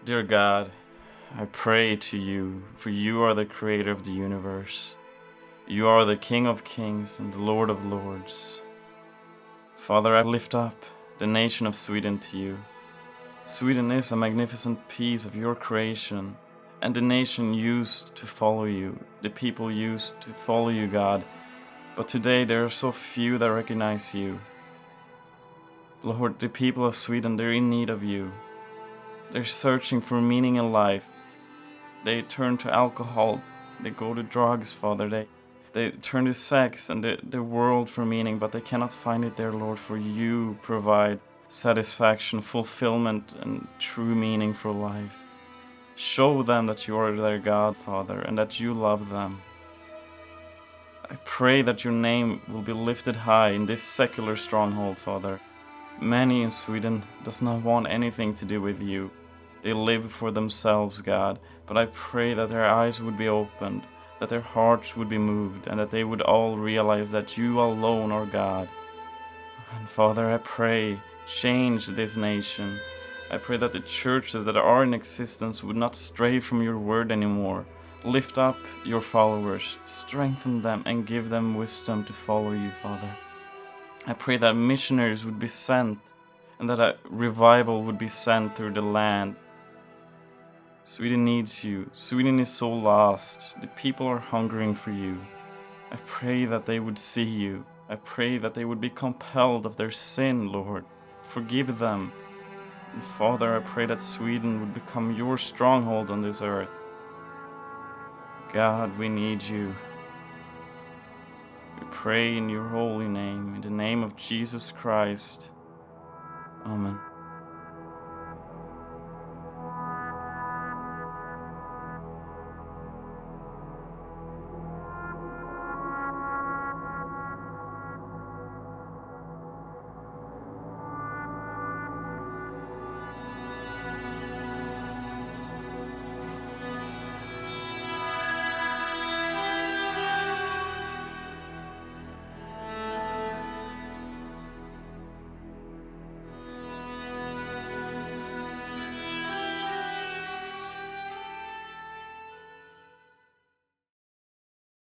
Dear God, I pray to you, for you are the creator of the universe. You are the King of kings and the Lord of lords. Father, I lift up the nation of Sweden to you. Sweden is a magnificent piece of your creation, and the nation used to follow you, the people used to follow you, God. But today there are so few that recognize you. Lord, the people of Sweden, they're in need of you. They're searching for meaning in life. They turn to alcohol, they go to drugs, Father. They turn to sex and the world for meaning, but they cannot find it there, Lord, for you provide satisfaction, fulfillment, and true meaning for life. Show them that you are their God, Father, and that you love them. I pray that your name will be lifted high in this secular stronghold, Father. Many in Sweden does not want anything to do with you. They live for themselves, God, but I pray that their eyes would be opened, that their hearts would be moved, and that they would all realize that you alone are God. And Father, I pray, change this nation. I pray that the churches that are in existence would not stray from your word anymore. Lift up your followers, strengthen them, and give them wisdom to follow you, Father. I pray that missionaries would be sent, and that a revival would be sent through the land. Sweden needs you. Sweden is so lost. The people are hungering for you. I pray that they would see you. I pray that they would be compelled of their sin, Lord. Forgive them. And Father, I pray that Sweden would become your stronghold on this earth. God, we need you. We pray in your holy name, in the name of Jesus Christ. Amen.